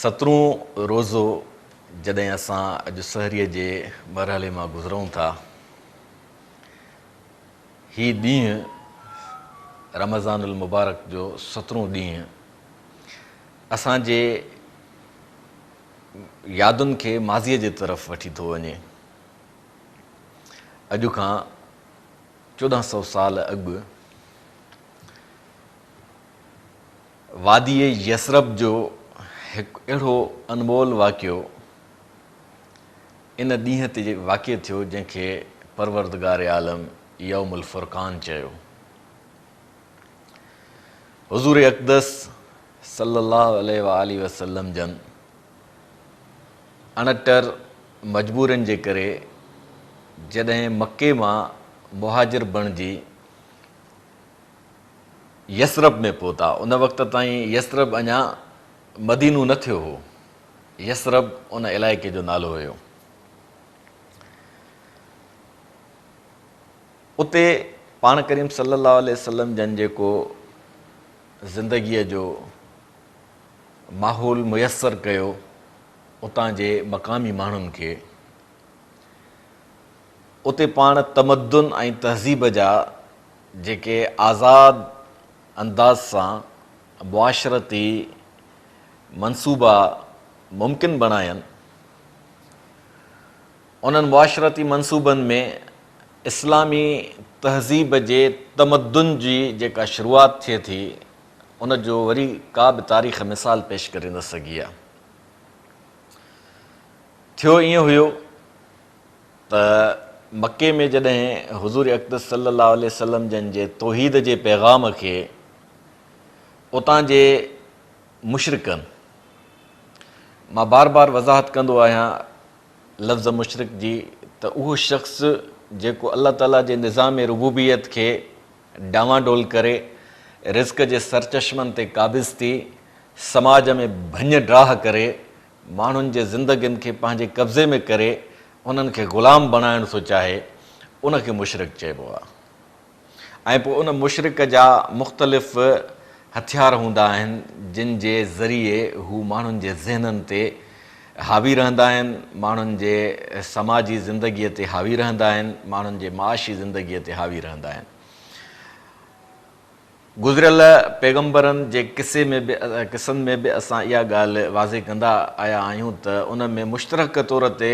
17 रोज़ो जॾहिं असां अॼु सहरीअ जे मरहले मां गुज़रूं था, ही ॾींहुं रमज़ानुल मुबारक जो 17 ॾींहुं असांजे यादुनि खे माज़ीअ जे तरफ़ वठी थो वञे। अॼु खां 1400 साल अॻु वादीअ यसरब जो हिकु अहिड़ो अनमोल वाक़ियो इन ॾींहं ते वाक़िअ थियो जंहिंखे परवरदिगार आलम यौमुल फुरक़ान चयो। हुज़ूर अक़दस सल्लल्लाहु अलैहि वसल्लम जन 69 मजबूरनि जे करे जॾहिं मके मां मुहाजिर बणिजी यसरब में पहुता, उन वक़्त ताईं यसरब अञा मदीनो न थियो हो। यसरब उन इलाइक़े जो नालो हुयो। उते पाण करीम सल्लल्लाहु अलैहि वसल्लम जन जेको ज़िंदगीअ जो माहौल मुयसर कयो उतां जे मक़ामी माण्हुनि खे, उते पाण तमद्दुन ऐं तहज़ीब जा जेके आज़ाद अंदाज़ सां मुआशरती मनसूबा मुमकिन बणायनि, उन्हनि मुआशरती मनसूबनि में इस्लामी तहज़ीब जे तमद्दुन जी जेका शुरूआत थिए थी, उन जो वरी का बि तारीख़ मिसाल पेश करे न सघी आहे। थियो ईअं हुयो त मके में जॾहिं हुज़ूर अक़दस सल्लल्लाहु अलैहि वसल्लम जन जे तौहीद जे पैगाम खे उतां जे मुशरिकनि, मां बार बार वज़ाहत कंदो आहियां लफ़्ज़ मुशरिक जी, त उहो शख़्स जेको अल्लाह ताला जे निज़ाम रुबूबियत खे डामाडोल करे रिज़्क़ जे सरचश्मनि ते क़ाबिज़ थी समाज में भञ ड्राह करे माण्हुनि जे ज़िंदगियुनि खे पंहिंजे कब्ज़े में करे उन्हनि खे ग़ुलाम बणाइणु थो चाहे, उनखे मुशरिक चइबो आहे। ऐं पोइ उन मुशरिक जा मुख़्तलिफ़ हथियार हूंदा आहिनि जिन जे ज़रिए हू माण्हुनि जे ज़हननि ते हावी रहंदा आहिनि, माण्हुनि जे समाजी ज़िंदगीअ ते हावी रहंदा आहिनि, माण्हुनि जे माशी ज़िंदगीअ ते हावी रहंदा आहिनि। गुज़िरियल पैगम्बरनि जे क़िसनि में बि असां इहा ॻाल्हि वाज़े कंदा आया आहियूं त उन में मुश्तरक तौर ते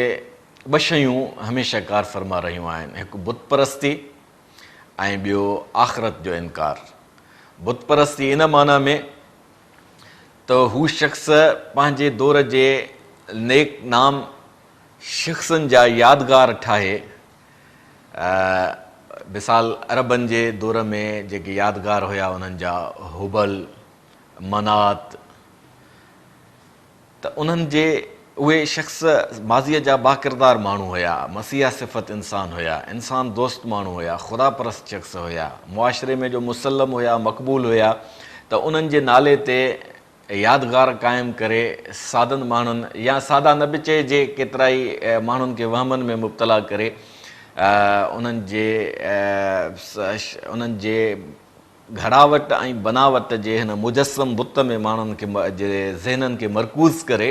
2 शयूं हमेशह कार फ़रमा रहियूं आहिनि, हिकु बुत परस्ती ऐं ॿियो आख़िरत जो इनकार। बुत परस्ती इन माना में त हू शख़्स पंहिंजे दौर जे नेक नाम शख़्सनि जा यादगार ठाहे, मिसाल अरबनि जे दौर में जेके यादगार हुया उन्हनि जा हुबल, मनात, त उन्हनि जे उहे शख़्स माज़ीअ जा बाकिरदार माण्हू हुया, मसीहा सिफ़त इंसान हुया, इंसान दोस्त माण्हू हुया, ख़ुदा परस्त शख़्स हुया, मुआशरे में जो मुसलम हुया, मक़बूल हुया, त उन्हनि जे नाले ते यादगार क़ाइमु करे सादनि माण्हुनि या सादा न बि चइजे केतिरा ई माण्हुनि खे वहमनि में मुब्तला करे उन्हनि जे घड़ावट ऐं बनावट जे हिन मुजस्सम बुत में माण्हुनि खे जे ज़हननि खे मरकूज़ करे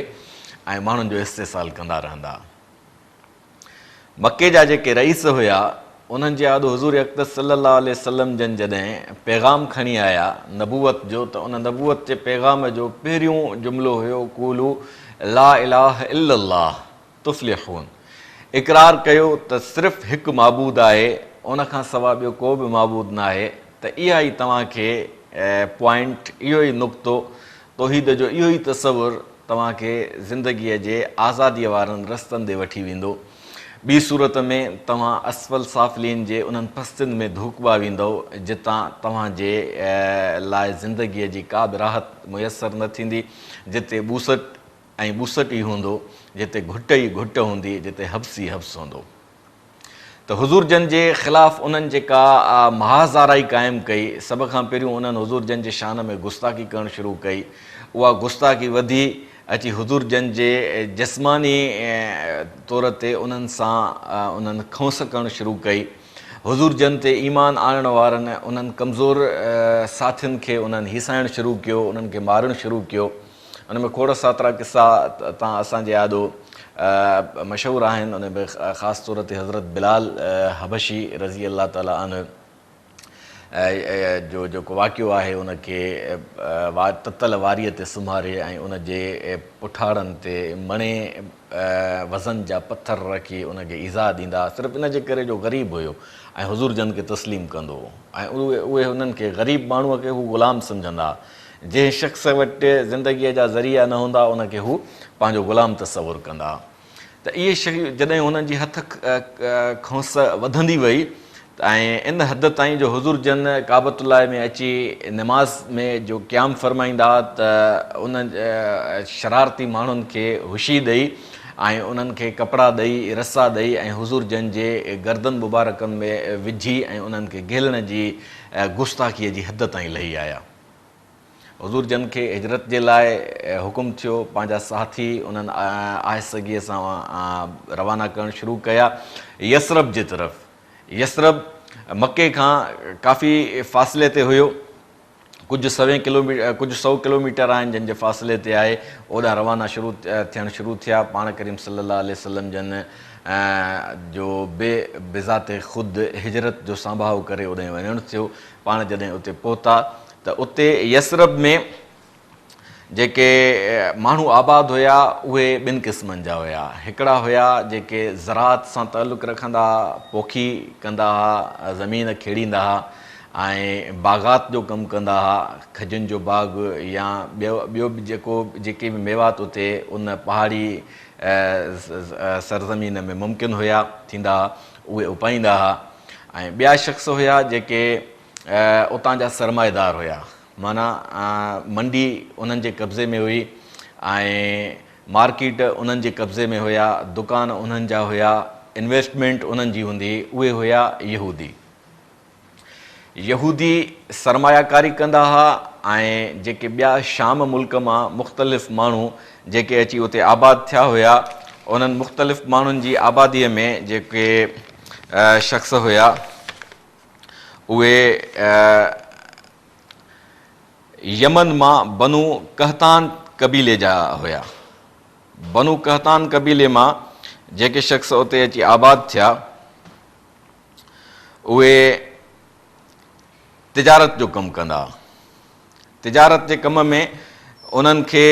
ऐं माण्हुनि जो इस्तेसाल कंदा रहंदा। मके जा जेके रईस हुया उन्हनि जे आॾो हुज़ूर अक़दस सल्लल्लाहु अलैहि वसल्लम जन जॾहिं पैगाम खणी आया नबूवत जो, त उन नबूवत जे पैगाम जो पहिरियों जुमिलो हुयो कूलू ला इलाहा इल्लल्लाह तुफ़्लिहून, इक़रार कयो त सिर्फ़ु हिकु माबूद आहे, उन खां सवाइ ॿियो को बि माबूद न आहे, त इहा ई तव्हांखे पॉइंट, इहो ई नुक़्तो तौहीद जो, इहो ई तसवुरु तव्हांखे ज़िंदगीअ जे आज़ादीअ वारनि रस्तनि ते वठी वेंदो। ॿी सूरत में तव्हां असफल साफ़िलीन जे उन्हनि पस्तियुनि में धूकबा वेंदव जितां तव्हांजे लाइ ज़िंदगीअ जी का बि राहत मुयसरु न थींदी, जिते ॿूसट ऐं ॿूसट ई हूंदो, जिते घुट ई घुट हूंदी, जिते हब्स ई हब्स हूंदो। त हुज़ूर जन जे ख़िलाफ़ु उन्हनि जेका महाज़ाराई क़ाइमु कई, सभ खां पहिरियों उन्हनि हुज़ूर जन जे शान में गुस्ताखी करणु शुरू कई। उहा गुस्ताखी वधी अची हुज़ूर जन जे जिस्मानी तौर ते उन्हनि सां उन्हनि खौंस करणु शुरू कई। हुज़ूर जन ते ईमान आणण वारनि उन्हनि कमज़ोर साथियुनि खे उन्हनि हिसाइणु शुरू कयो, उन्हनि खे मारणु शुरू कयो। उन में खोड़ सातरा किस्सा तव्हां असांजे यादो मशहूरु आहिनि। उन में ख़ासि तौर ते हज़रत बिलाल हबशी रज़ी अलाह ताला अन जो जेको वाक़ियो आहे उनखे ततल वारीअ ते सुम्हारे ऐं उनजे पुठाड़नि ते मणे वज़न जा पथर रखी उनखे ईज़ा ॾींदा, सिर्फ़ु इन जे करे जो ग़रीब हुयो ऐं हुज़ूर जन खे तस्लीम कंदो हो ऐं उहे हुननि खे ग़रीब माण्हूअ खे हू ग़ुलाम सम्झंदा। जंहिं शख़्स वटि ज़िंदगीअ जा ज़रिया न हूंदा उनखे हू पंहिंजो ग़ुलाम तसवुरु कंदा। त इहे शयूं जॾहिं हुननि जी हथ खौंस वधंदी वई ऐं इन हद ताईं जो हुज़ूर जन काबतुल्लाह में अची नमाज़ में जो क़याम फ़रमाईंदा त उन शरारती माण्हुनि खे हुशी ॾेई ऐं उन्हनि खे कपिड़ा ॾेई रसा ॾेई ऐं हुज़ूर जन जे गर्दन मुबारकनि में विझी ऐं उन्हनि खे घेलण जी गुस्ताखीअ जी हद ताईं लही आया। हुज़ूर जन खे हिजरत जे लाइ हुकुम थियो, पंहिंजा साथी उन्हनि आहिस्तगीअ सां रवाना करणु शुरू कया यसरब जे तरफ़। यसरब मके खां काफ़ी फ़ासिले ते हुयो, कुझु 100 किलोमीटर आहिनि जिन जे फ़ासिले ते आहे। ओॾां रवाना थियणु शुरू थिया। पाण करीम सल्लल्लाहु अलैहि वसल्लम जन जो बेज़ाते ख़ुदि हिजरत जो संभाउ करे ओॾे वञणु थियो। पाण जॾहिं उते पहुता त उते यसरब में जेके माण्हू आबाद हुया उहे ॿिनि क़िस्मनि जा हुया। हिकिड़ा हुया जेके ज़राअत सां तालुक़ु रखंदा हुआ, पोखी कंदा हुआ, ज़मीन खेड़ींदा हुआ ऐं बाग़ात जो कमु कंदा हुआ, खजुनि जो बाग़ या ॿियो बि जेके बि मेवात उते उन पहाड़ी सरज़मीन में मुमकिन हुया थींदा उहे उपाईंदा हुआ। ऐं ॿिया शख़्स हुया जेके उतां जा सरमाएदार हुया, माना मंडी उन्हनि जे कब्ज़े में हुई ऐं मार्केट उन्हनि जे कब्ज़े में हुया, दुकान उन्हनि जा हुया, इन्वेस्टमेंट उन्हनि जी हूंदी, उहे हुया यहूदी। यहूदी सरमायाकारी कंदा हुआ ऐं जेके ॿिया शाम मुल्क मां मुख़्तलिफ़ माण्हू जेके अची उते आबाद थिया हुया उन्हनि मुख़्तलिफ़ माण्हुनि जी आबादीअ में जेके शख़्स हुया उहे यमन मां बनु कहतान कबीले जा हुया। बनु कहतान कबीले मां जेके शख़्स उते अची आबाद थिया उहे तिजारत जो कमु कंदा। तिजारत जे कम में उन्हनि खे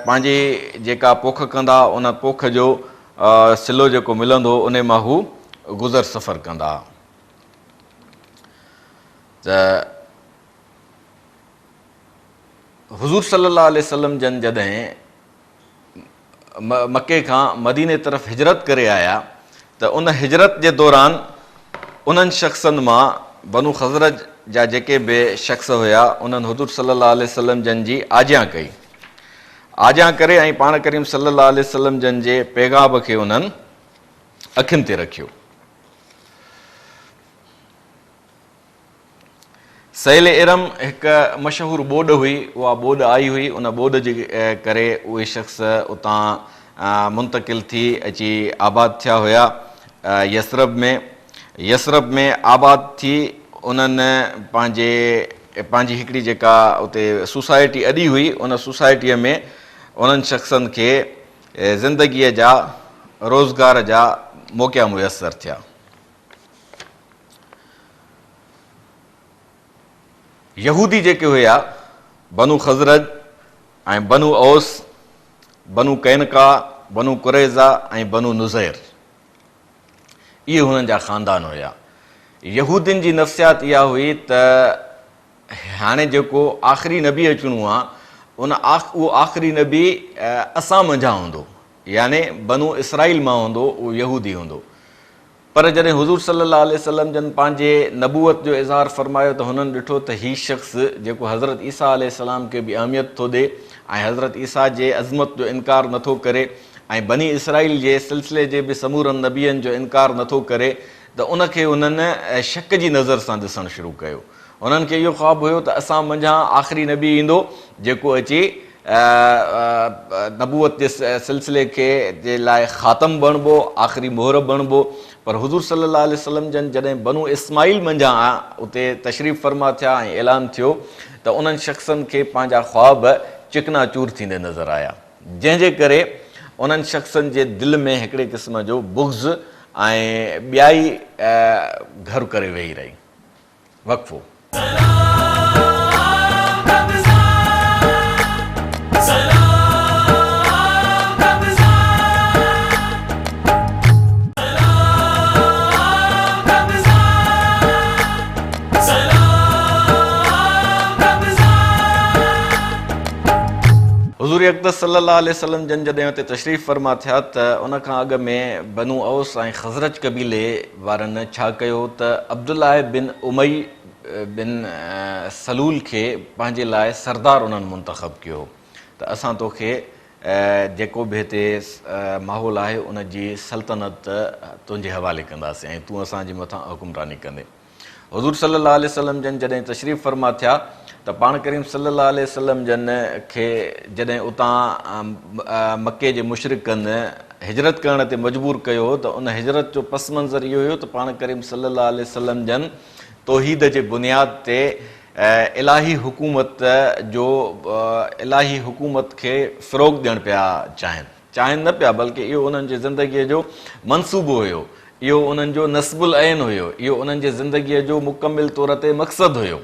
पंहिंजी जेका पोख कंदा उन पोख जो सिलो जेको मिलंदो उन मां हू गुज़र सफ़र कंदा। त हुज़ूर सल्लल्लाहु अलैहि वसल्लम जन जॾहिं मके खां मदीने तरफ़ हिजरत करे आया त उन हिजरत जे दौरान उन्हनि शख़्सनि मां बनु ख़ज़रज जा जेके बि शख़्स हुया उन्हनि हुज़ूर सल्लल्लाहु अलैहि वसल्लम जन जी आज्ञा कई। आज्ञा करे ऐं पाण करीम सल्लल्लाहु अलैहि वसल्लम जन जे पैगाम खे उन्हनि अखियुनि ते रखियो। सैल इरम हिकु मशहूरु ॿोॾ हुई, उहा ॿोॾ आई हुई, उन ॿोॾ जे करे उहे शख़्स उतां मुंतक़िल थी अची आबाद थिया हुया यसरब में। यसरब में आबाद थी उन्हनि पंहिंजी हिकिड़ी जेका उते सोसाइटी अॾी हुई उन सोसाइटीअ में उन्हनि शख़्सनि खे ज़िंदगीअ जा रोज़गार जा मौक़ा मुयसरु थिया। यहूदी जेके हुया बनु ख़ज़रज ऐं बनु औस, बनु कैनका, बनु कुरैज़ा ऐं बनु नुज़ैर, इहे हुननि जा ख़ानदान हुया। यहूदियुनि जी नफ़्सियात इहा हुई त हाणे जेको आख़िरी नबी अचिणो आहे उहो आख़िरी नबी असां मंझां हूंदो, याने बनु इसराईल मां हूंदो, उहो यहूदी हूंदो। पर जॾहिं हुज़ूर सल्लल्लाहु अलैहि वसल्लम जन पंहिंजे नबूअत जो इज़हार फ़रमायो त हुननि ॾिठो त हीउ शख़्स जेको हज़रत ईसा अलैहिस्सलाम खे बि अहमियत थो ॾिए ऐं हज़रत ईसा जे अज़मत जो इनकार नथो करे ऐं बनी इसराईल जे सिलसिले जे बि समूरनि नबीअनि जो इनकार नथो करे, त उनखे उन्हनि शक जी नज़र सां ॾिसणु शुरू कयो। उन्हनि खे इहो ख़्वाबु हुयो त असां मंझां आख़िरी नबी ईंदो जेको अची नबूअत जे सिलसिले खे जे लाइ ख़ातम बणिबो, आख़िरी मोहर बणिबो। पर हुज़ूर सल्लल्लाहु अलैहि वसल्लम जन जॾहिं बनु इस्माईल मंझां उते तशरीफ़ फरमा थिया ऐं ऐलान थियो त उन्हनि शख़्सनि खे पंहिंजा ख़्वाब चिकना चूर थींदे नज़र आया, जंहिंजे करे उन्हनि शख़्सनि जे दिलि में हिकिड़े क़िस्म जो बुग़्ज़ ऐं ॿियाई घर करे वेही रही। वक़्फ़ो। हुज़ूर अक़दस सल्लल्लाहु अलैहि वसल्लम जन जॾहिं हुते तशरीफ़ फरमा थिया त उन खां अॻु में बनु औस ऐं ख़ज़रज क़बीले वारनि छा कयो त अब्दुल्लाह बिन उमई बिन सलूल खे पंहिंजे लाइ सरदार उन्हनि मुंतख़ब कयो त असां तोखे जेको बि हिते माहौल आहे उन जी सल्तनत तुंहिंजे हवाले कंदासीं ऐं तूं असांजे मथां हुकुमरानी कंदे। हुज़ूर सल्लल्लाहु अलैहि वसल्लम जन जॾहिं तशरीफ़ फरमा थिया त पाण करीम सल्लल्लाहु अलैहि वसल्लम जन खे जॾहिं उतां मके जे मुशरिकनि हिजरत करण ते मजबूर कयो त उन हिजरत जो पस मंज़र इहो हुयो त पाण करीम सल्लल्लाहु अलैहि वसल्लम जन तौहीद जे बुनियाद ते इलाही हुकूमत खे फ़रोग़ ॾियणु पिया चाहिनि न पिया, बल्कि इहो उन्हनि जी ज़िंदगीअ जो मनसूबो हुयो, इहो उन्हनि जो नस्बुल ऐन हुयो, इहो उन्हनि जे ज़िंदगीअ जो मुकमिल तौर ते मक़सदु हुयो।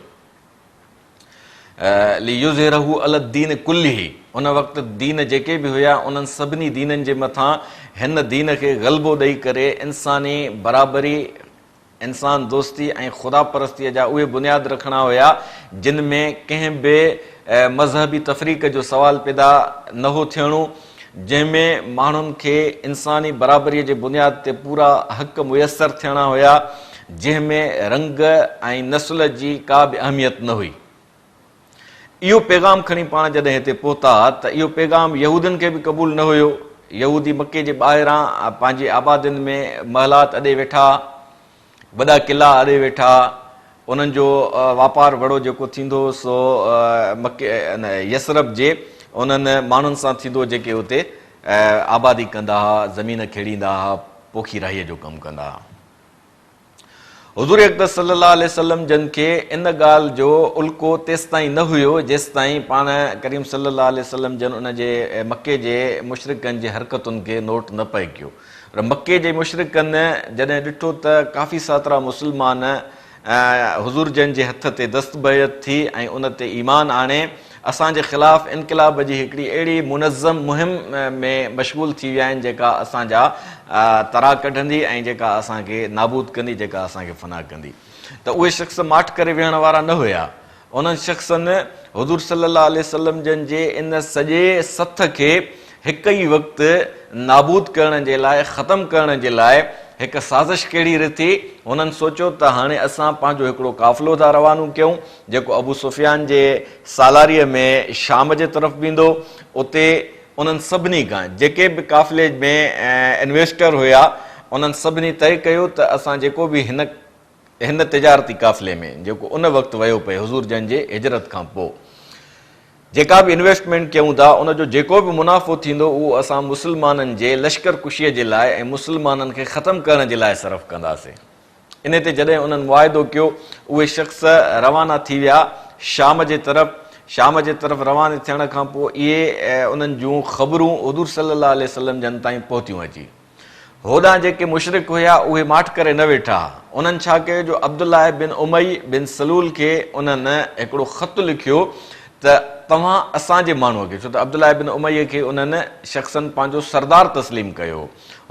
लियुज़हिरहु अला दीन कुल्लिही, उन वक़्तु दीन जेके बि हुया उन्हनि सभिनी दीननि जे मथां हिन दीन खे ग़लबो ॾेई करे इंसानी बराबरी, इंसान दोस्ती ऐं ख़ुदा परस्तीअ जा उहे बुनियाद रखणा हुया जिन में कंहिं बि मज़हबी तफ़रीक़ जो सुवाल पैदा न हो थियणो, जंहिंमें माण्हुनि खे इंसानी बराबरीअ जे बुनियाद ते पूरा हक़ मुयसरु थियणा हुया, जंहिंमें रंग ऐं नस्ल जी का बि अहमियत न हुई। इहो पैगाम खणी पाण जॾहिं हिते पहुता त इहो पैगाम यहूदियुनि खे बि क़बूल न हुयो। यहूदी मके जे ॿाहिरां पंहिंजी आबादियुनि में महलात अॾे वेठा, वॾा किला अॾे वेठा, उन्हनि जो वापारु वड़ो जेको थींदो सो मके यसरब जे उन्हनि माण्हुनि सां थींदो जेके उते आबादी कंदा हुआ, ज़मीन खेड़ींदा हुआ, पोखी राहीअ जो कमु कंदा हुआ। हुज़ूर अक़दस सल्लल्लाहु अलैहि वसल्लम जन खे इन ॻाल्हि जो उल्को तेसि ताईं न हुयो जेसि ताईं पाण करीम सल्लल्लाहु अलैहि वसल्लम जन उन जे मके जे मुशरिकनि जे हरकतुनि खे नोट न पए कयो। पर मके जे मुशरिकनि जॾहिं ॾिठो त काफ़ी सातरा मुस्लमान हुज़ूर जन जे हथ ते दस्तबैत थी ऐं उन ते ईमान आणे असांजे ख़िलाफ़ु इनक़िलाब जी हिकिड़ी अहिड़ी मुनज़्ज़म मुहिम में मशगूल थी विया आहिनि जेका असांजा तरा कढंदी ऐं जेका असांखे नाबूद कंदी, जेका असांखे फना कंदी। त उहे शख़्स माठ करे विहण वारा न हुया। उन्हनि शख़्सनि हुज़ूर सल्लल्लाहु अलैहि वसल्लम जन जे इन सॼे सथ खे हिकु ई वक़्तु नाबूद करण जे लाइ, ख़तमु करण जे लाइ हिकु साज़िश कहिड़ी रिथी। हुननि सोचियो त हाणे असां पंहिंजो हिकिड़ो क़ाफ़िलो था रवानो कयूं जेको अबू सुफ़ियान जे सालारीअ में शाम जे तरफ़ वेंदो। उते उन्हनि सभिनी खां जेके बि क़ाफ़िले में इन्वेस्टर हुया उन्हनि सभिनी तय कयो त असां जेको बि हिन तिजारती क़ाफ़िले में जेको उन वक़्तु वियो पए हुज़ूर जन जे हिजरत खां पोइ जेका बि इन्वेस्टमेंट कयूं था उनजो जेको बि मुनाफ़ो थींदो उहो असां मुस्लमाननि जे लश्कर कुशीअ जे लाइ ऐं मुस्लमाननि खे ख़तमु करण जे लाइ सर्फ़ कंदासीं। इन ते जॾहिं उन्हनि मुआदो कयो उहे शख़्स रवाना थी विया शाम जे तरफ़ रवाना थियण खां पोइ इहे उन्हनि जूं ख़बरूं हुज़ूर सल्लल्लाहु अलैहि वसल्लम जन ताईं पहुतियूं अची। होॾां जेके मुशरिक हुया उहे माठ करे न वेठा। उन्हनि छा कयो जो अब्दुल्लाह बिन उमई बिन सलूल खे उन्हनि हिकिड़ो ख़त लिखियो त तव्हां असांजे माण्हूअ खे, छो त अब्दुल्लाह बिन उमैया खे उन्हनि शख़्सनि पंहिंजो सरदार तस्लीम कयो,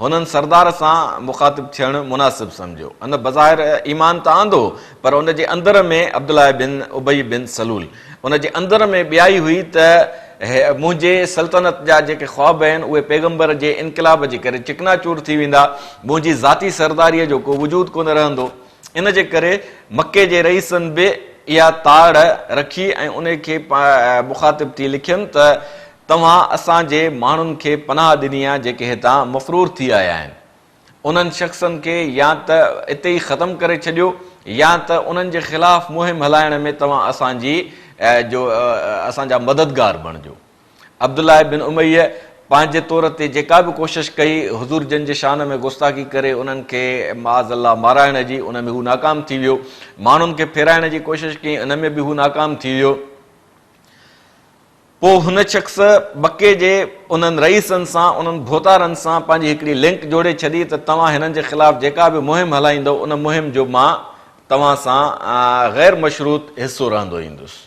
हुननि सरदार सां मुखातिब थियणु मुनासिब सम्झो। अन बज़ाहिर ईमान त आंदो पर उन जे अंदर में अब्दुल्लाह बिन उबई बिन सलूल उन जे अंदर में ॿियाई हुई त मुंहिंजे सल्तनत जा जेके ख़्वाब आहिनि उहे पैगम्बर जे इनक़िलाब जे करे चिकनाचूर थी वेंदा, मुंहिंजी ज़ाती सरदारीअ जो को वजूद कोन रहंदो। इन जे करे मके जे रईसनि बि इहा ताड़ रखी ऐं उन खे मुखातिब थी लिखियनि त तव्हां असांजे माण्हुनि खे पनाह ॾिनी आहे जेके हितां मफ़रूर थी आया आहिनि। उन्हनि शख़्सनि खे या त इते ई ख़तमु करे छॾियो या त उन्हनि जे ख़िलाफ़ु मुहिम हलाइण में तव्हां असांजा मददगार बणिजो। अब्दुल्लाह बिन उमैया पंहिंजे तौर ते जेका बि कोशिशि कई हुज़ूर जन जे शान में गुस्ताखी करे उन्हनि खे माज़ अल्लाह माराइण जी, उन में हू नाकाम थी वियो। माण्हुनि खे फेराइण जी कोशिशि कई, उन में बि हू नाकाम थी वियो। पोइ हुन शख़्स मके जे उन्हनि रईसनि सां उन्हनि भोतारनि सां पंहिंजी हिकिड़ी लिंक जोड़े छॾी त तव्हां हिननि जे ख़िलाफ़ु जेका बि मुहिम हलाईंदो उन मुहिम जो मां तव्हां सां ग़ैर मशरूत हिसो रहंदो ईंदुसि।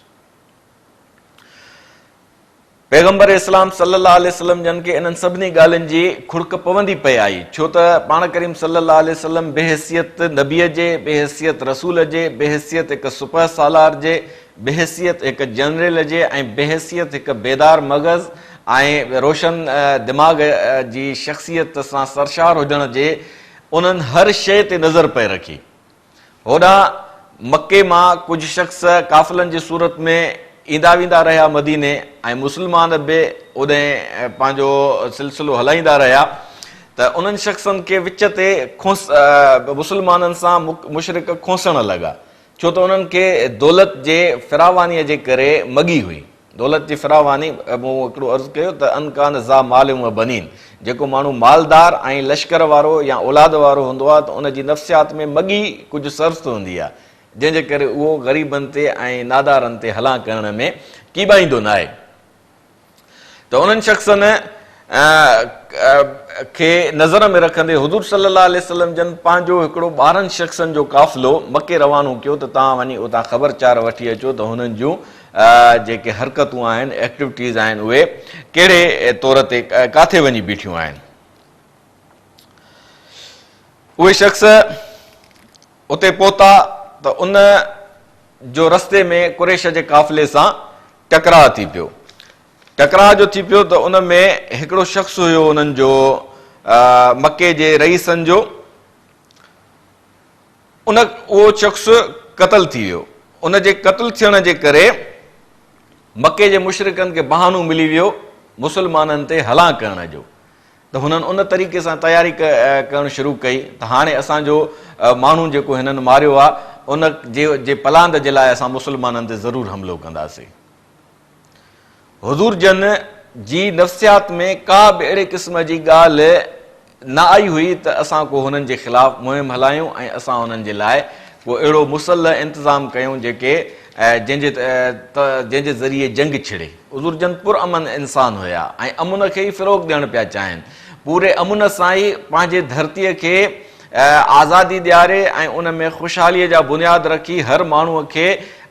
पैगंबर इस्लाम सल्लल्लाहु अलैहि वसल्लम जन खे इन्हनि सभिनी ॻाल्हियुनि जी खुड़क पवंदी पई आई, छो त पाण करीम सल्लल्लाहु अलैहि वसल्लम बेहैसियत नबीअ जे, बेहैसियत रसूल जे, बेहैसियत हिकु सुपह सालार जे, बेहैसियत हिकु जनरल जे ऐं बेहैसियत हिकु बेदार मग़ज़ ऐं रोशन दिमाग़ जी शख़्सियत सां सरशार हुजण जे उन्हनि हर शइ ते नज़र पए रखी। होॾां मके मां कुझु शख़्स काफ़िलनि जी सूरत में ईंदा वेंदा रहिया मदीने ऐं मुस्लमान बि ओॾे पंहिंजो सिलसिलो हलाईंदा रहिया, त उन्हनि शख़्सनि खे विच ते मुस्लमाननि सां मुशरिक खोसण लॻा, छो त उन्हनि खे दौलत जे फिरावानीअ जे करे मॻी हुई। दौलत जी फिरावानी मूं हिकिड़ो अर्ज़ु कयो त अनकान ज़ा माल व बनीन, जेको माण्हू मालदार ऐं लश्कर वारो या औलाद वारो हूंदो आहे त उनजी नफ़्सियात में मॻी कुझु सर्फ़ हूंदी आहे, जंहिंजे करे उहो ग़रीबनि ते ऐं नादारनि ते हला करण में कीबाईंदो न आहे। त उन्हनि शख़्सनि खे नज़र में रखंदे हुज़ूर सल्लल्लाहु अलैहि वसल्लम जन पंहिंजो हिकिड़ो 12 शख़्सनि जो काफ़िलो मके रवानो कयो त तव्हां वञी उतां ख़बरचार वठी अचो त हुननि जूं जेके हरकतूं आहिनि, एक्टिविटीज़ आहिनि, उहे कहिड़े तौर ते किथे वञी बीठियूं आहिनि। उहे शख़्स उते पहुता त उन जो रस्ते में कुरैश जे काफ़िले सां टकराउ थी पियो। टकराउ जो थी पियो त उन में हिकिड़ो शख़्स हुयो उन्हनि जो मके जे रईसनि जो, उहो शख़्स क़तल थी वियो। उन जे क़तल थियण जे करे मके जे मुशरिकनि खे बहानो मिली वियो मुस्लमाननि ते हला करण जो, त हुननि उन तरीक़े सां तयारी करणु शुरू कई त हाणे असांजो माण्हू जेको हिननि मारियो आहे उन जे पलांद जे लाइ असां मुस्लमाननि ते ज़रूरु हमिलो कंदासीं। हुज़ूर जन जी नफ़्सियात में का बि अहिड़े क़िस्म जी ॻाल्हि न आई हुई त असां को हुननि जे ख़िलाफ़ु मुहिम हलायूं ऐं असां हुननि जे लाइ को अहिड़ो मुसलह इंतज़ाम कयूं जंहिंजे ज़रिए जंग छिड़े। हुज़ूर जन पुरअमन इंसान हुया ऐं अमुन खे ई फ़िरोग़ ॾियणु पिया चाहिनि, पूरे अमुन सां ई पंहिंजे धरतीअ खे आज़ादी ॾियारे ऐं उन में ख़ुशहालीअ जा बुनियाद रखी हर माण्हूअ खे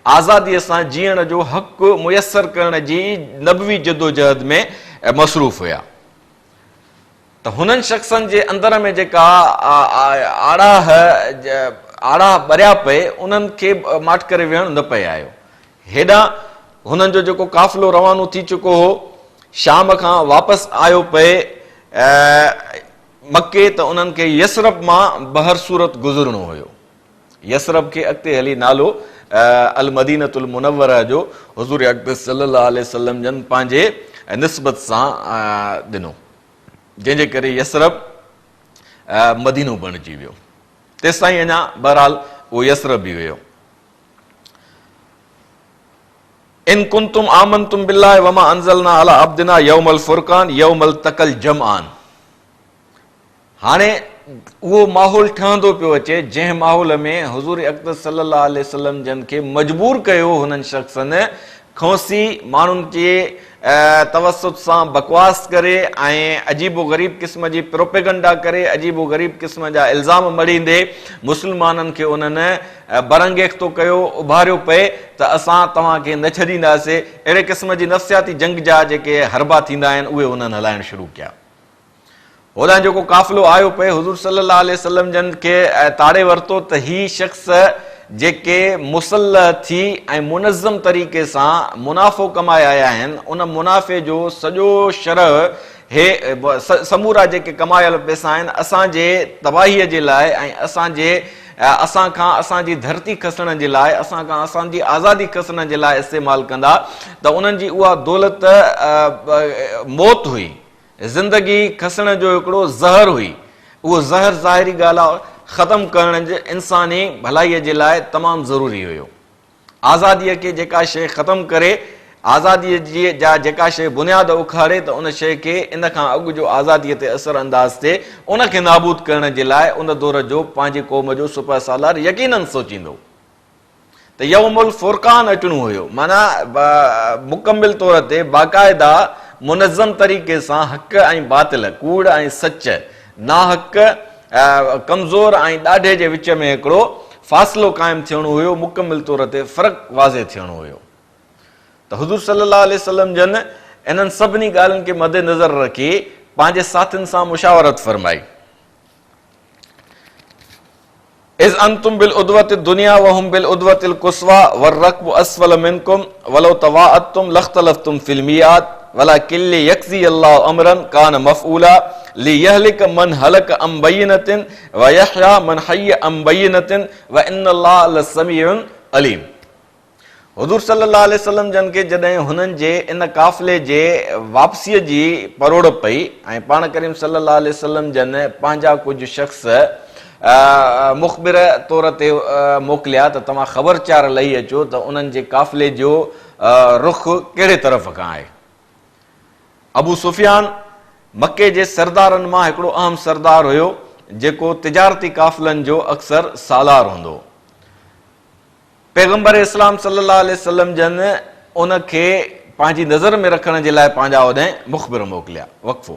आज़ादीअ सां जीअण जो हक़ु मुयसर करण जी नबवी जदोजहद में मसरूफ़ हुया। त हुननि शख़्सनि जे अंदर में जेका आड़ा ॿरिया पए उन्हनि खे माठ करे विहणु न पए आयो। हेॾां हुननि जो जेको काफ़िलो रवानो थी चुको हो, शाम खां वापसि आयो पए मके, त उन्हनि खे यसरब मां बहर सूरत गुज़रणो हुयो। यसरब खे अॻिते हली नालो अल मदीनतुल मुनव्वरा जो हुज़ूर अक़दस सल्लल्लाहु अलैहि वसल्लम जन पंहिंजे निस्बत सां ॾिनो, जंहिंजे करे यसरब मदीनो बणिजी वियो। तेसि ताईं अञा बहरहाल उहो यसरब बि हुयो। इन कुंतुम आमनतुम बिल्लाहि वमा अंज़लना अला अब्दिना यौमल फुरकान यौमल तकल जमआन। हाणे उहो माहौल ठहंदो पियो अचे जंहिं माहौल में हुज़ूर अक़दस सल्लल्लाहु अलैहि वसल्लम जन खे मजबूर कयो हुननि शख़्सनि खोसी माण्हुनि जे तवसुत सां बकवास करे ऐं अजीबो ग़रीब क़िस्म जी प्रोपेगंडा करे, अजीबो ग़रीब क़िस्म जा इल्ज़ाम मड़ींदे मुस्लमाननि खे उन्हनि बरंगेख़्तो कयो, उभारियो पए त असां तव्हांखे न छॾींदासीं। अहिड़े क़िस्म जी नफ़्सियाती जंग जा जेके हरबा थींदा आहिनि उहे उन्हनि हलाइणु शुरू कया। होॾां जेको काफ़िलो आयो पए हुज़ूर सल्लल्लाहु अलैहि वसल्लम जन खे ताड़े वरितो त ही शख़्स जेके मुसल्लह थी ऐं मुनज़्ज़म तरीक़े सां मुनाफ़ो कमाए आया आहिनि, उन मुनाफ़े जो सॼो शरह हे समूरा जेके कमायल पैसा आहिनि असांजे तबाहीअ जे लाइ ऐं असां खां असांजी धरती खसण जे लाइ, असां खां असांजी आज़ादी खसण जे लाइ इस्तेमालु कंदा, त उन्हनि जी उहा दौलत मौत हुई, ज़िंदगी खसण जो हिकिड़ो ज़हर हुई। उहो ज़हर ज़ाहिरी ॻाल्हि आहे ख़तमु करण जे इंसानी भलाईअ जे लाइ तमामु ज़रूरी हुयो। आज़ादीअ खे जेका शइ ख़तमु करे, आज़ादीअ जी जा जेका शइ बुनियाद उखाड़े, त उन शइ खे इन खां अॻु जो आज़ादीअ ते असर अंदाज़ थिए उनखे नाबूद करण जे लाइ उन दौर जो पंहिंजी क़ौम जो सुपह सालार यकीनन सोचींदो। त यौमुल फुरकान अचणो हुयो, माना मुकमिल तौर ते बाक़ाइदा मुनज़म तरीक़े सां हक़ ऐं बातिल, कूड़ ऐं सच, नाहक़, कमज़ोर ऐं ॾाढे जे विच में हिकिड़ो फ़ासिलो क़ाइमु थियणो हुयो, मुकमिल तौर ते फ़र्क़ु वाज़े थियणो हुयो। त हुज़ूर सल्लल्लाहु अलैहि वसल्लम जन इन्हनि सभिनी ॻाल्हियुनि खे मद्देनज़र रखी पंहिंजे साथियुनि सां मुशावरत फरमाई। इज़ अंतुम बिल उदवत दुनिया वहुम बिल उदवतिल कुस्वा वर्रकबु अस्फल मिनकुम वलो तवाअतुम लख्तलफ्तुम फिल मियाद वला किल्ली यक्ज़ी अल्लाहु अमरन कान मफ़ऊला लियहलिक मन हलक अम बय्यिनतिन व यहया मन हय्य अम बय्यिनतिन व इन्नल्लाह लसमीउन अलीम। हुज़ूर सल्लल्लाहु अलैहि वसल्लम जन खे जॾहिं हुननि जे इन काफ़िले जे वापसीअ जी परोड़ पई ऐं पाण करीम सल्लल्लाहु अलैहि वसल्लम जन पंहिंजा कुझु शख़्स मुख़बिर तौर ते मोकिलिया त तव्हां ख़बरचार लही अचो त उन्हनि जे काफ़िले जो रुख़ कहिड़े तरफ़ खां आहे। अबू सुफ़ियान मके जे सरदारनि मां हिकिड़ो अहम सरदार हुयो, जेको तिजारती काफ़िलनि जो अक्सर सालार हूंदो। पैगंबर इस्लाम सल्लल्लाहु अलैहि वसल्लम जन उन खे पंहिंजी नज़र में रखण जे लाइ पंहिंजा होॾे मुख़बिर मोकिलिया। वक़फ़ो।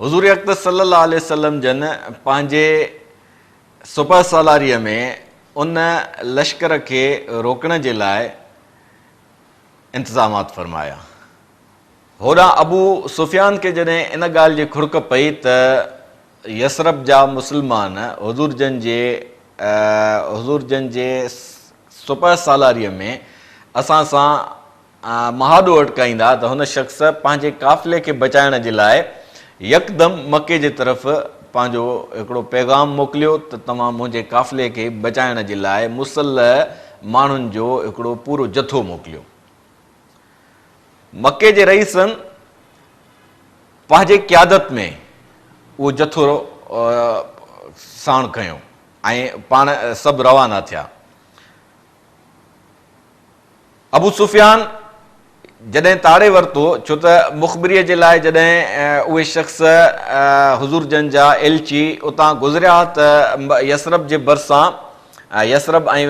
हुज़ूर अक़दस सल्लल्लाहु अलैहि वसल्लम जन पंहिंजे सुबह सालारीअ में उन लश्कर खे रोकण जे लाइ इंतज़ामात फरमाया। होॾां अबू सुफ़ियान खे जॾहिं इन ॻाल्हि जी खुरक पई त यसरब जा मुस्लमान हुज़ूर जन जे सुबह सालारीअ में असां सां महादो अटकाईंदा त हुन शख़्स पंहिंजे काफ़िले खे बचाइण जे लाइ यकदम मके जे तरफ़ पंहिंजो हिकिड़ो पैगाम मोकिलियो त तव्हां मुंहिंजे काफ़िले खे बचाइण जे लाइ मुसल्ह माण्हुनि जो हिकिड़ो पूरो जथो मोकिलियो। मके जे रईसनि पंहिंजे क़यादत में उहो जथो साण खयो ऐं पाण सभु रवाना थिया। अबू सुफ़ियान जॾहिं ताड़े वरितो, छो त मुख़बिरीअ जे लाइ जॾहिं उहे शख़्स हुज़ूर जन जा एलची उतां गुज़रिया त यसरब जे भरिसां यसरब ऐं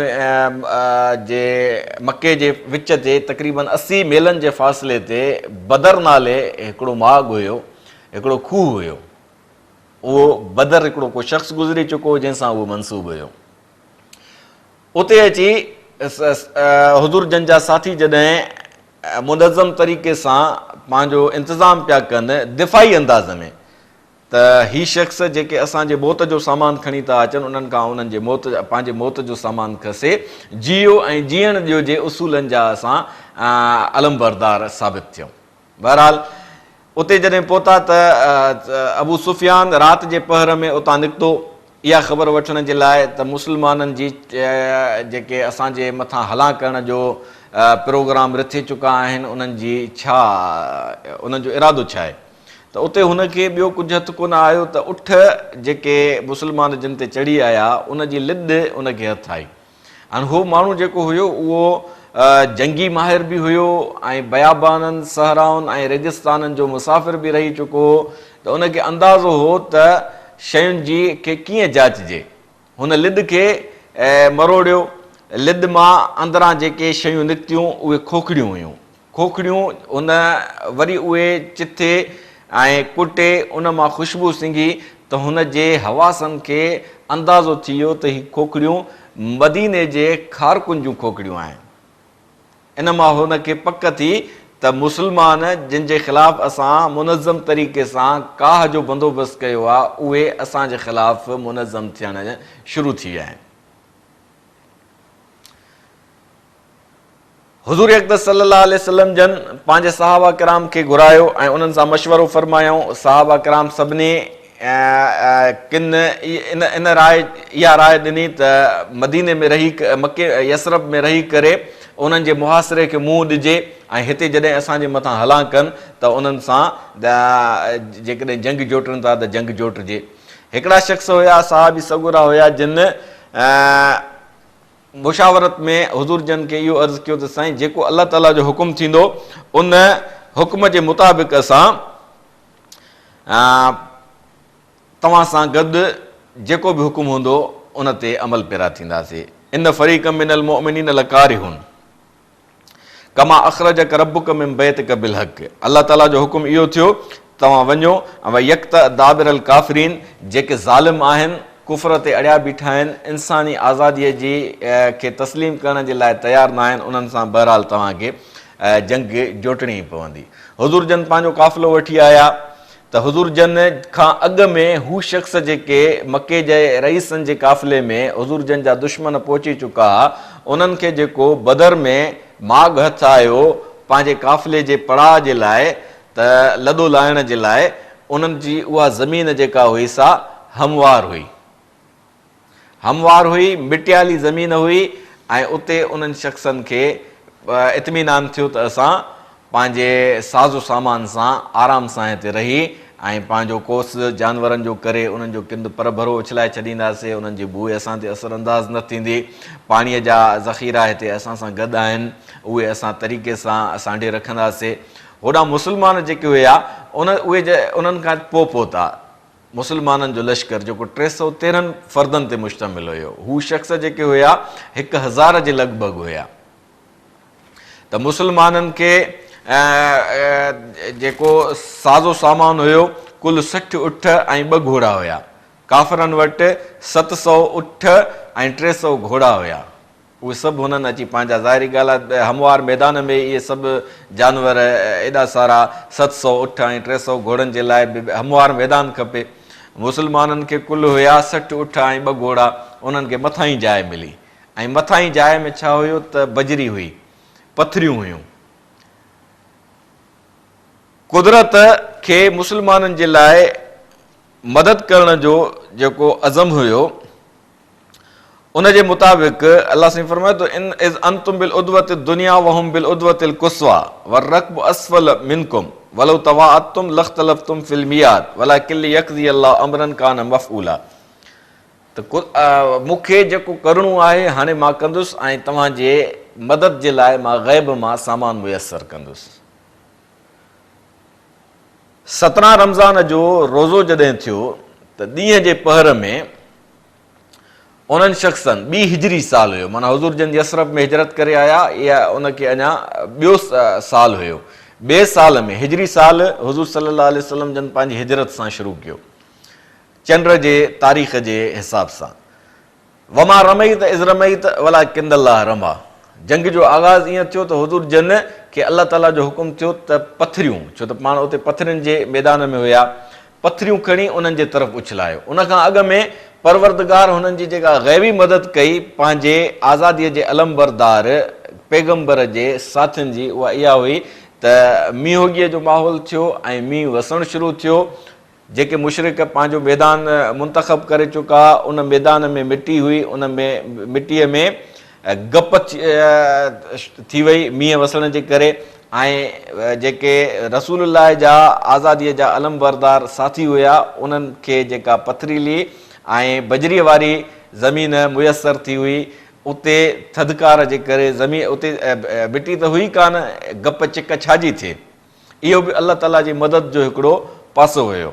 जे मके जे विच ते तक़रीबन 80 मीलनि जे फ़ासिले ते बदर नाले हिकिड़ो माॻ हुयो, हिकिड़ो खूह हुयो। उहो बदर हिकिड़ो को शख़्स गुज़री चुको हो जंहिंसां उहो मनसूब हुयो। उते अची हुज़ूर जन जा साथी जॾहिं मुनज़म तरीक़े सां पंहिंजो इंतज़ाम पिया कनि दिफ़ाई अंदाज़ में, त ही शख़्स जेके असांजे मौत जो सामान खणी था अचनि उन्हनि खां उन्हनि जे पंहिंजे मौत जो सामान खसे, जियो ऐं जीअण जो जे उसूलनि जा असां अलमबरदार साबित थियूं। बहरहाल उते जॾहिं पहुता त अबू सुफ़ियान राति जे पहर में उतां निकितो इहा ख़बर वठण जे लाइ त मुस्लमाननि जी जेके असांजे मथां हला करण जो प्रोग्राम रथे चुका आहिनि उन्हनि जी छा, उन्हनि जो इरादो छा आहे। त उते हुनखे ॿियो कुझु हथु कोन आयो त उठ जेके मुस्लमान जिन ते चढ़ी आया उन जी लिद उनखे हथु आई। हाणे उहो माण्हू जेको हुयो उहो जंगी माहिर बि हुयो ऐं बयाबाननि सहराउनि ऐं रेगिस्ताननि जो मुसाफ़िर बि रही चुको हो, त उनखे अंदाज़ो हो त शयुनि जी खे कीअं जाचिजे। हुन लिद खे मरोड़ियो, लिद मां अंदरां जेके शयूं निकितियूं उहे खोखड़ियूं हुयूं। खोखड़ियूं हुन वरी उहे चिथे ऐं कुटे उन मां ख़ुशबू सिंघी त हुन जे हवासनि खे अंदाज़ो थी वियो त हीअ खोखड़ियूं मदीने जे खारकुनि जूं खोखड़ियूं आहिनि। इन मां हुनखे पक थी त मुस्लमान जिन जे ख़िलाफ़ असां मुनज़म तरीक़े सां काह जो बंदोबस्तु कयो आहे उहे असांजे ख़िलाफ़ मुनज़म थियण शुरू थी विया आहिनि। हुज़ूर अक़दस सल्लल्लाहु अलैहि वसल्लम जन पंहिंजे सहाबा किराम खे घुरायो ऐं उन्हनि सां मशवरो फरमायूं। सहाबा किराम सभिनी किन इन इहा राय ॾिनी त मदीने में रही मके यसरब में रही करे उन्हनि जे मुहासिरे खे मुंहुं ॾिजे ऐं हिते जॾहिं असांजे मथां हला कनि त उन्हनि सां जेकॾहिं जंग जोटनि था त जंग जोटिजे। हिकिड़ा शख़्स हुया, साहबी सगुरा हुया, जिन मुशावरत में हुज़ूर जन खे इहो अर्ज़ु कयो त साईं, जेको अलाह ताला जो हुकुम थींदो उन हुकुम जे मुताबिक़ असां तव्हां सां गॾु जेको बि हुकुम हूंदो उन ते अमल पैरा थींदासीं। इन फरीक़ मिनल मुमिनीन लकारिहुन कमा अखरजक रब्बुक मिन बैतिक बिल हक़। अलाह ताला जो हुकुम इहो थियो, तव्हां वञो ऐं यक्त दाबिरल काफ़िरीन, जेके ज़ालिम आहिनि, कुफर ते अड़िया बीठा आहिनि, इंसानी आज़ादीअ जी खे तस्लीम करण जे लाइ तयारु न आहिनि, उन्हनि सां बहरहाल तव्हांखे जंग जोटणी पवंदी। हुज़ूर जन पंहिंजो काफ़िलो वठी आया त हुज़ूर जन खां अॻु में हू शख़्स जेके मके जे रईसनि जे काफ़िले में हुज़ूर जन जा दुश्मन पहुची चुका हुआ, उन्हनि खे जेको बदर में माॻ हथु आयो पंहिंजे काफ़िले जे पड़ाव जे लाइ, त लॾो लाहिण जे लाइ, उन्हनि जी उहा ज़मीन जेका हुई सा हमवार हुई, हमवार हुई, मिटियाली ज़मीन हुई, ऐं उते उन्हनि शख़्सनि खे इत्मीनान थियो त असां पंहिंजे साज़ो सामान सां आराम सां हिते रही ऐं पंहिंजो कोस जानवरनि जो करे उन्हनि जो किंद पर भरो उछलाए छॾींदासीं, उन्हनि जी बूहे असां ते असर अंदाज़ न थींदी, पाणीअ जा ज़ख़ीरा हिते असां सां गॾु आहिनि, उहे असां तरीक़े सां सांढे रखंदासीं। होॾां मुस्लमान जेके हुया उन्हनि खां पोइ पहुता मुस्लमाननि जो लश्कर, जेको 313 फ़र्दनि ते मुश्तमिल हुयो। हू शख़्स जेके हुया 1000 जे लॻभॻि हुया। त मुस्लमाननि खे जेको साज़ो सामान हुयो कुल 60 उठ ऐं 2 घोड़ा हुया। काफ़िरनि वटि 700 उठ ऐं 300 घोड़ा हुया। उहे सभु हुननि अची पंहिंजा, ज़ाहिरी ॻाल्हि आहे हमवार मैदान में इहे सभु जानवर एॾा सारा 700 उठ ऐं 300 घोड़नि जे लाइ हमवार मैदान खपे। मुस्लमाननि खे कुल हुया 60 उठ ऐं 2 घोड़ा। उन्हनि खे मथां ई जाइ मिली, ऐं मथां ई जाइ में छा हुयो त बजरी हुई, पथरियूं हुयूं। कुदरत खे मुस्लमाननि जे लाइ मदद करण जो जेको अज़म हुयो, उन जे मुताबिक़ अलाह साईं फरमाए थो, इन इज़ अंतुम बिल उद्वत दुनिया वहुम बिल उद्वतिल कुस्वा वरकब अस्फल मिनकुम वलो तवाअतुम लख्तलफ्तुम फिल मियाद वलाकिन यक़ज़ी अल्लाह अमरन कान मफ़ऊला। त मूंखे जेको करणो आहे हाणे मां कंदुसि, ऐं तव्हांजे मदद जे लाइ मां ग़ैब मां सामान मुयसर कंदुसि। 17 रमज़ान जो रोज़ो जॾहिं थियो त ॾींहं जे पहर में उन्हनि शख़्सनि, ॿी हिजरी साल हुयो, माना हुज़ूर जन यसरफ में हिजरत करे आया, इहा उनखे अञा ॿियो साल हुयो। ॿिए साल में हिजरी साल हुज़ूर सल्लल्लाहु अलैहि वसल्लम जन पंहिंजी हिजरत सां शुरू कयो, चंड जे तारीख़ जे हिसाब सां। वमा रमईत इज़ रमईत वलाकिन अल्लाह रमा। जंग जो आगाज़ ईअं थियो त हुज़ूर जन खे अलाह ताला जो हुकुम थियो त पथरियूं, छो त पाण उते पथरियुनि जे मैदान में हुया, पथरियूं खणी उन्हनि जे तरफ़ उछलायो। उनखां अॻु में परवरदिगार हुननि जी जेका ग़ैबी मदद कई पंहिंजे आज़ादीअ जे अलमबरदार पैगंबर जे साथियुनि जी, उहा इहा हुई त मींहोगीअ जो माहौल थियो ऐं मींहुं वसणु शुरू थियो। जेके मुशरिक पंहिंजो मैदान मुंतख़ब करे चुका, उन मैदान में मिटी हुई, उन में मिटीअ में गप थी वई मींहं वसण जे करे, ऐं जेके रसूलुल्लाह जा आज़ादीअ जा अलमबरदार साथी हुया, उन्हनि खे जेका पथरीली ऐं बजरीअ वारी ज़मीन मुयसरु थी हुई, उते थधिकार जे करे ज़मीन उते मिटी त हुई कान, गप चिक छाजी थिए। इहो बि अलाह ताला जी मदद जो हिकिड़ो पासो हुयो।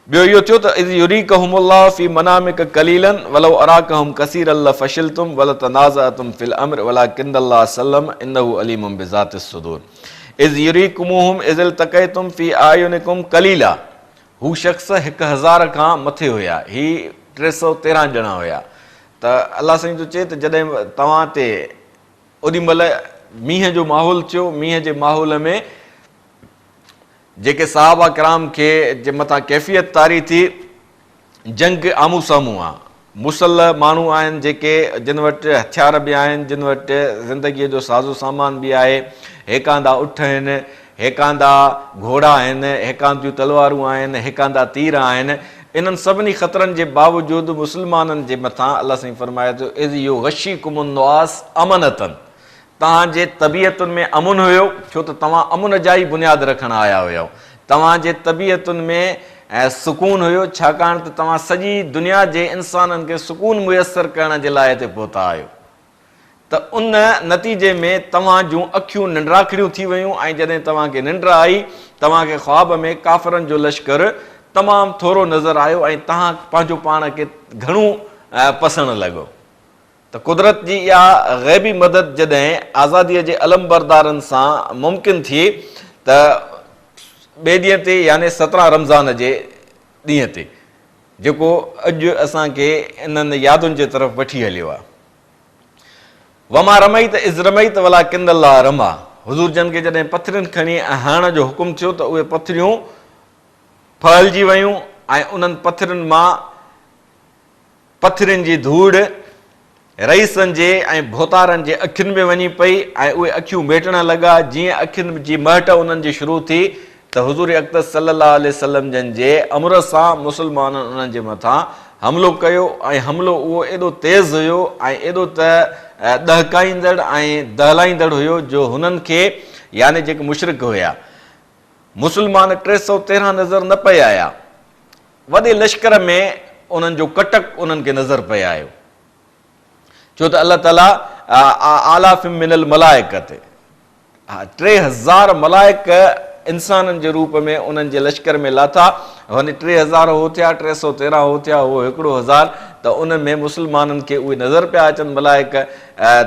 ॿियो इहो थियो त इज़ युरीकहुमुल्लाहु फी मनामिक कलीलन वलौ अराकहुम कसीरन लफशिलतुम वलतनाज़अतुम फिल अम्र वलाकिन अल्लाह सल्लम इन्नहु अलीमुम बिज़ातिस सुदूर। इज़ युरीकुमुहुम इज़ इल्तक़ैतुम फी आयुनिकुम कलीला। हू शख़्स 1000 खां मथे हुया, ही 313 ॼणा हुया। त अलाह साईं जो चए त जॾहिं तव्हां ते ओॾी महिल मींहं जो माहौल थियो, मींहं जे माहौल में जेके सहाबा किराम खे जे मथां कैफ़ियत तारी थी, जंग आमू साम्हूं आहे, मुसल माण्हू आहिनि जेके जिन वटि हथियार बि आहिनि, जिन वटि ज़िंदगीअ जो साज़ो सामान बि आहे, हेकांदा उठ आहिनि, हेकांदा घोड़ा आहिनि, हेकांदियूं तलवारूं आहिनि, हेकांदा तीर आहिनि। इन्हनि सभिनी ख़तरनि जे बावजूदि मुस्लमाननि जे मथां अलाह साईं फरमाए थो, इज़ यो गशीकुमुन नुआस अमनतन। तव्हांजे तबियतुनि में अमुन हुयो, छो त तव्हां अमुन जा ई बुनियाद रखणु आया हुयो। तव्हांजे तबियतुनि में ऐं सुकून हुयो, छाकाणि त तव्हां सॼी दुनिया जे इंसाननि खे सुकून मुयसरु करण जे लाइ हिते पहुता आहियो। त उन नतीजे में तव्हां जूं अखियूं निंड्राखड़ियूं थी वियूं ऐं जॾहिं तव्हांखे निंड आई, तव्हांखे ख्वाब में काफ़रनि जो लश्कर तमामु थोरो नज़र आयो ऐं तव्हां पंहिंजो पाण खे घणो पसंदि लॻो। त कुदरत जी इहा ग़ैबी मदद जॾहिं आज़ादीअ जे अलमबरदारनि सां मुमकिन थी त ॿिए ॾींहं ते यानी 17 रमज़ान जे ॾींहं ते, जेको अॼु असांखे इन्हनि यादुनि जे तरफ़ वठी हलियो आहे। वमा रमई त इज़ रमई त वला किंदल्ला रमा, हुज़ूर जन खे जॾहिं पथरियुनि खणी हणण जो हुकुम थियो त उहे पथरियूं फहिलजी वियूं ऐं उन्हनि पथरियुनि मां पथरियुनि जी धूड़ रईसनि जे ऐं भोतारनि जे अखियुनि में वञी पई ऐं उहे अखियूं मेटण लॻा। जीअं अखियुनि जी महट उन्हनि जी शुरू थी त हुज़ूर अक़दस सल्लल्लाहु अलैहि वसल्लम जन जे अमर सां मुस्लमाननि उन्हनि जे मथां हमिलो कयो ऐं हमिलो उहो एॾो तेज़ हुयो ऐं एॾो त ॾहकाईंदड़ ऐं दहलाईंदड़ हुयो जो हुननि खे यानी जेके मुशरिक हुया मुस्लमान 313 नज़र न पिया आया, वॾे लश्कर में उन्हनि जो कटक उन्हनि खे नज़र पिया आयो, छो त अल्लाह ताला आलाफिम मिनल मलाइकत 3000 मलाइक इंसाननि जे रूप में उन्हनि जे लश्कर में लाथा, वञी 3000 हो थिया, 313 हो थिया, उहो 1000, त उन में मुस्लमाननि खे उहे नज़र पिया अचनि मलाइक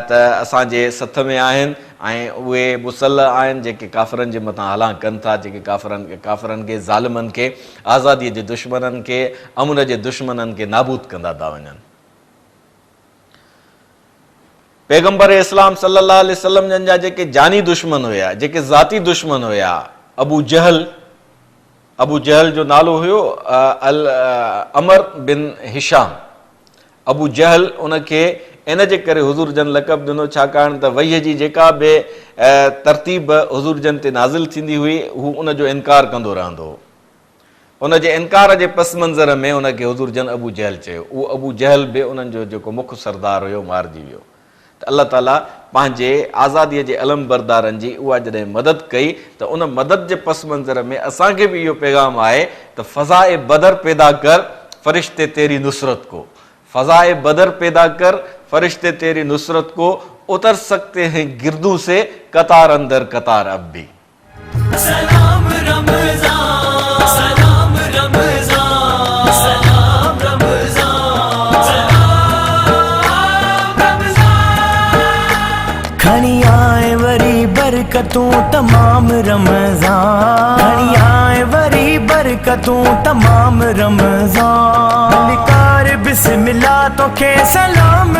त असांजे सथ में आहिनि ऐं उहे मुसल आहिनि जेके काफ़रनि जे मथां हला कनि था, जेके काफ़रनि खे ज़ालिमनि खे, आज़ादीअ जे दुश्मननि खे, अमन जे दुश्मननि खे नाबूद कंदा था वञनि। पैगंबर इस्लाम सल्लल्लाहु अलैहि वसल्लम जन जा जेके जानी दुश्मन हुया, जेके ज़ाती दुश्मन हुया, अबू जहल जो नालो हुयो अमर बिन हिशाम। अबू जहल उनखे इन जे करे हुज़ूर जन लक़ब ॾिनो छाकाणि त वहीअ जी जेका बि तरतीब हुज़ूर जन ते नाज़िल थींदी हुई हू उनजो इनकार कंदो रहंदो हो। उन जे इनकार जे पस मंज़र में उनखे हुज़ूर जन अबू जहल चयो। उहो अबू जहल बि उन्हनि जो जेको मुख्य सरदार हुयो मारिजी वियो। त अल्लाह ताला पंहिंजे आज़ादीअ जे अलम बरदारनि जी उहा जॾहिं मदद कई त उन मदद जे पस मंज़र में असांखे बि इहो पैगाम आहे त फ़ज़ाए बदर पैदा कर फ़रिश्ते तेरी नुसरत को, फ़ज़ाए बदर पैदा कर फ़रिश्ते तेरी नुसरत को, उतर सकते हैं गिरदू से कतार अंदर कतार अब भी। सलाम रमज़ान, सलाम रमज़ान, सलाम रमज़ान, सलाम रमज़ान। खणी आए वरी बरकतूं तमाम रमज़ान, खणी आए वरी बरकतूं तमाम रमज़ान। बिस्मिल्लाह तोखे सलाम